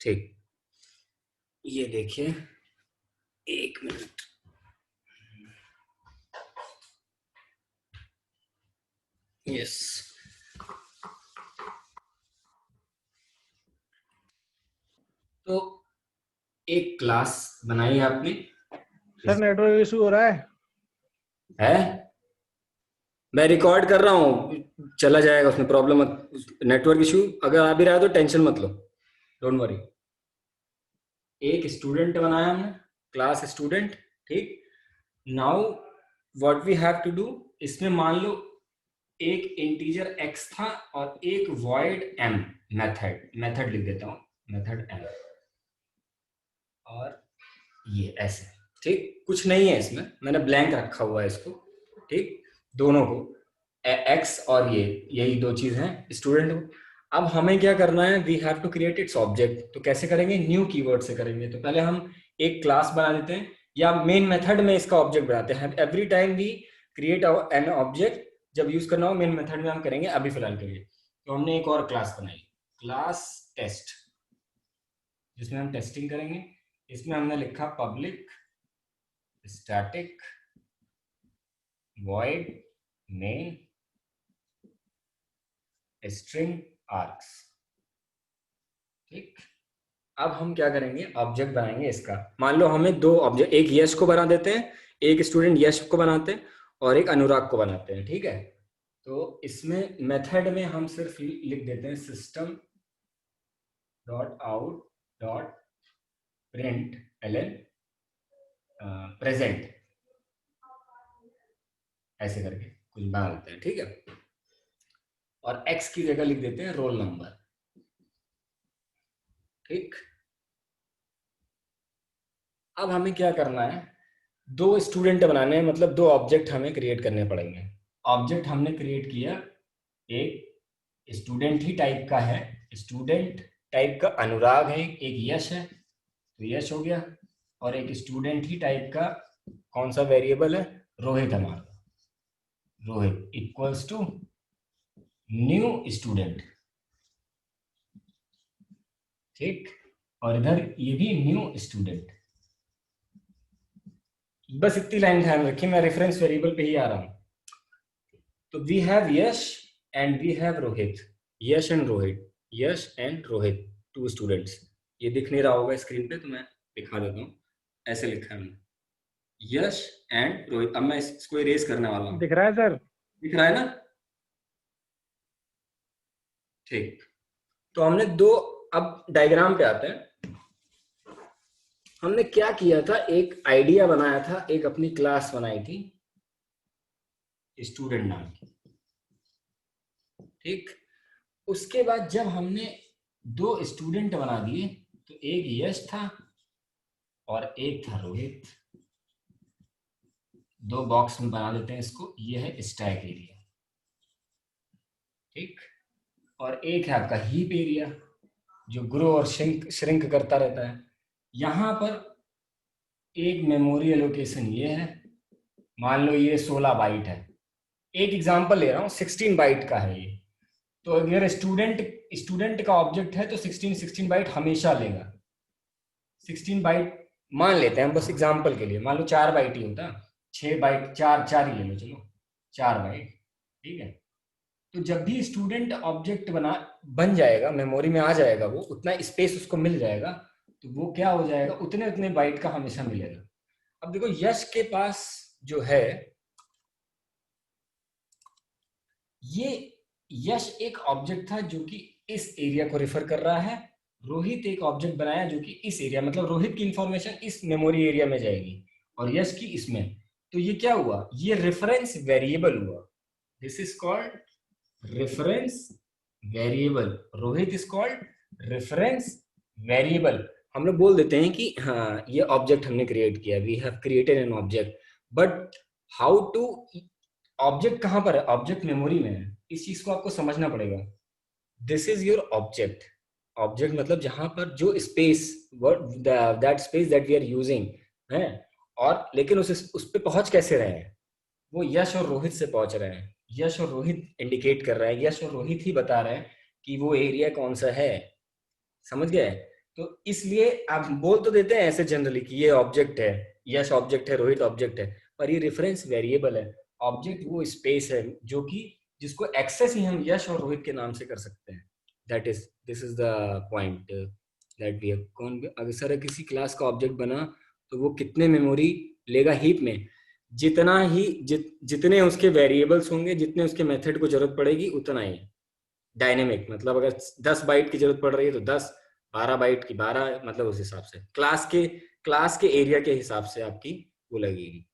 ठीक, ये देखिए, एक मिनट। यस, तो एक क्लास बनाई आपने। सर नेटवर्क इशू हो रहा है। है, मैं रिकॉर्ड कर रहा हूँ, चला जाएगा, उसमें प्रॉब्लम मत, नेटवर्क इशू अगर आ भी रहा है तो टेंशन मत लो, डोंट वरी। एक स्टूडेंट बनाया हमने, क्लास स्टूडेंट। ठीक, now what we have to do, इसमें मान लो एक इंटीजर x था और एक void m, मेथड लिख देता हूं, मेथड m, और ये ऐसे। ठीक, कुछ नहीं है इसमें, मैंने ब्लैंक रखा हुआ है इसको। ठीक, दोनों को, एक्स और ये, यही दो चीज हैं स्टूडेंट को। अब हमें क्या करना है, we have to create its object. तो कैसे करेंगे, न्यू कीवर्ड से करेंगे। तो पहले हम एक क्लास बना देते हैं, या मेन मेथड में इसका ऑब्जेक्ट बनाते हैं। Every time we create an object, जब यूज करना हो मेन मेथड में हम करेंगे, अभी फिलहाल के लिए। तो हमने एक और क्लास बनाई, क्लास टेस्ट, जिसमें हम टेस्टिंग करेंगे। इसमें हमने लिखा public static void main string args। ठीक, अब हम क्या करेंगे, ऑब्जेक्ट बनाएंगे इसका। मान लो हमें दो ऑब्जेक्ट, एक यश को बना देते हैं, एक स्टूडेंट यश को बनाते हैं, और एक अनुराग को बनाते हैं। ठीक है, तो इसमें मेथड में हम सिर्फ लिख देते हैं system dot out dot print ln present, ऐसे करके कुछ बना देते हैं। ठीक है, और एक्स की जगह लिख देते हैं रोल नंबर। ठीक, अब हमें क्या करना है, दो स्टूडेंट बनाने हैं, मतलब दो ऑब्जेक्ट हमें क्रिएट करने पड़ेंगे। ऑब्जेक्ट हमने क्रिएट किया, एक स्टूडेंट ही टाइप का है, स्टूडेंट टाइप का अनुराग है, एक यश है, तो यश हो गया। और एक स्टूडेंट ही टाइप का कौन सा वेरिएबल है, रोहित हमारा, Rohit equals to new student. ठीक, और इधर ये भी न्यू स्टूडेंट। बस इतनी लाइन ध्यान रखिए, मैं रेफरेंस वेरिएबल पे ही आ रहा हूं। तो we have Yash and we have Rohit, Yash and Rohit, Yash and Rohit, two students. ये दिख नहीं रहा होगा स्क्रीन पे, तो मैं दिखा देता हूँ। ऐसे लिखा है हमने, यश एंड रोहित। अब मैं इसको इरेज करने वाला हूँ, दिख रहा है सर। दिख रहा है ना। ठीक, तो हमने दो, अब डायग्राम पे आते हैं। हमने क्या किया था, एक आइडिया बनाया था, एक अपनी क्लास बनाई थी स्टूडेंट नाम की। ठीक, उसके बाद जब हमने दो स्टूडेंट बना दिए, तो एक यश था और एक था रोहित। दो बॉक्स में बना देते हैं इसको, ये है स्टैक एरिया। ठीक, और एक है आपका हीप एरिया, जो ग्रो और श्रिंक करता रहता है। यहां पर एक मेमोरी एलोकेशन ये है, मान लो ये 16 बाइट है, एक एग्जांपल ले रहा हूँ, 16 बाइट का है ये। तो अगर स्टूडेंट स्टूडेंट का ऑब्जेक्ट है तो 16 बाइट हमेशा लेगा। 16 बाइट मान लेते हैं बस एग्जांपल के लिए, मान लो 4 बाइट ही होता, 6 बाइट, चार चार ही ले लो, चलो 4 बाइट। ठीक है, तो जब भी स्टूडेंट ऑब्जेक्ट बन जाएगा, मेमोरी में आ जाएगा, वो उतना स्पेस उसको मिल जाएगा, तो वो क्या हो जाएगा, उतने उतने बाइट का हमेशा मिलेगा। अब देखो यश के पास जो है, ये यश एक ऑब्जेक्ट था जो कि इस एरिया को रिफर कर रहा है। रोहित एक ऑब्जेक्ट बनाया जो कि इस एरिया, मतलब रोहित की इंफॉर्मेशन इस मेमोरी एरिया में जाएगी और यश की इसमें। तो ये क्या हुआ, ये रेफरेंस वेरिएबल हुआ। This is called reference variable. Rohit is called reference variable. हम लोग बोल देते हैं कि हाँ, ये ऑब्जेक्ट हमने क्रिएट किया, we have created an object. But how to, object कहां पर है, ऑब्जेक्ट मेमोरी में है, इस चीज को आपको समझना पड़ेगा। This is your object. Object मतलब जहां पर जो space, that space that we are using है। और लेकिन उस पे पहुंच कैसे रहे हैं, वो यश और रोहित से पहुंच रहे हैं। यश और रोहित इंडिकेट कर रहा है, यश और रोहित ही बता रहे हैं कि वो एरिया कौन सा है। समझ गए। तो इसलिए आप बोल तो देते हैं ऐसे जनरली कि ये ऑब्जेक्ट है, यश ऑब्जेक्ट है, रोहित ऑब्जेक्ट है, पर ये रेफरेंस वेरिएबल है। ऑब्जेक्ट वो स्पेस है जो कि जिसको एक्सेस ही हम यश और रोहित के नाम से कर सकते हैं। That is this is the point that we कौन अगर सर किसी क्लास का ऑब्जेक्ट बना तो वो कितने मेमोरी लेगा हीप में, जितने उसके वेरिएबल्स होंगे, जितने उसके मेथड को जरूरत पड़ेगी उतना ही। डायनेमिक मतलब अगर 10 बाइट की जरूरत पड़ रही है तो 10, 12 बाइट की 12, मतलब उस हिसाब से क्लास के एरिया के हिसाब से आपकी वो लगेगी।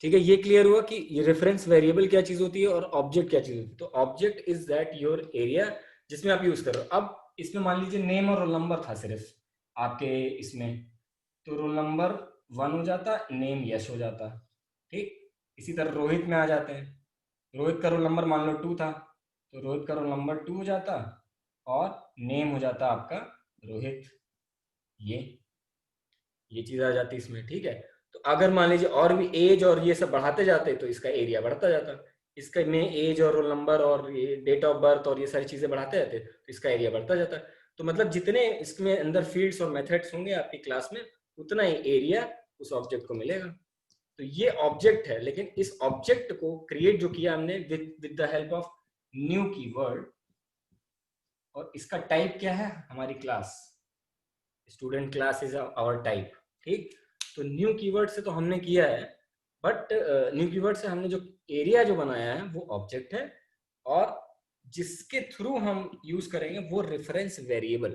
ठीक है, ये क्लियर हुआ कि ये रेफरेंस वेरिएबल क्या चीज होती है और ऑब्जेक्ट क्या चीज होती है। तो object is that your area जिसमें आप यूज कर रहे हो। अब इसमें मान लीजिए नेम और रोल नंबर था सिर्फ आपके इसमें, तो रोल नंबर 1 हो जाता, नेम यश हो जाता। ठीक, इसी तरह रोहित में आ जाते हैं, रोहित का रोल नंबर मान लो 2 था, तो रोहित का रोल नंबर 2 हो जाता और नेम हो जाता आपका रोहित। ये ये चीज आ जाती इसमें। ठीक है, तो अगर मान लीजिए और भी एज और ये सब बढ़ाते जाते तो इसका एरिया बढ़ता जाता। इसका में एज और रोल नंबर और ये डेट ऑफ बर्थ और ये सारी चीजें बढ़ाते जाते तो इसका एरिया बढ़ता जाता। तो मतलब जितने इसमें अंदर फील्ड्स और मेथड्स होंगे आपकी क्लास में उतना ही एरिया उस ऑब्जेक्ट को मिलेगा। तो ये ऑब्जेक्ट है, लेकिन इस ऑब्जेक्ट को क्रिएट जो किया हमने with the help of new keyword, और इसका टाइप क्या है, हमारी class, student class is our type. ठीक, तो न्यू कीवर्ड से तो हमने किया है, बट न्यू कीवर्ड से हमने जो एरिया जो बनाया है वो ऑब्जेक्ट है, और जिसके थ्रू हम यूज करेंगे वो रेफरेंस वेरिएबल।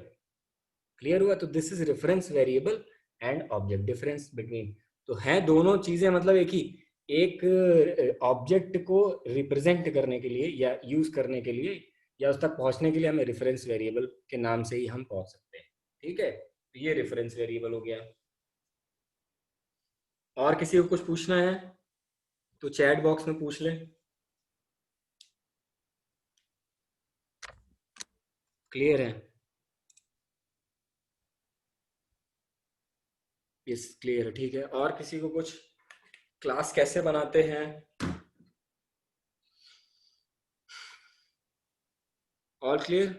क्लियर हुआ? तो this is reference variable and object, difference between. तो है दोनों चीजें मतलब एक ही, एक ऑब्जेक्ट को रिप्रेजेंट करने के लिए या यूज करने के लिए या उस तक पहुंचने के लिए हमें रेफरेंस वेरिएबल के नाम से ही हम पहुंच सकते हैं। ठीक है, तो ये रेफरेंस वेरिएबल हो गया। और किसी को कुछ पूछना है तो चैट बॉक्स में पूछ लें। क्लियर है? यस क्लियर है। ठीक है, और किसी को कुछ, क्लास कैसे बनाते हैं, ऑल क्लियर?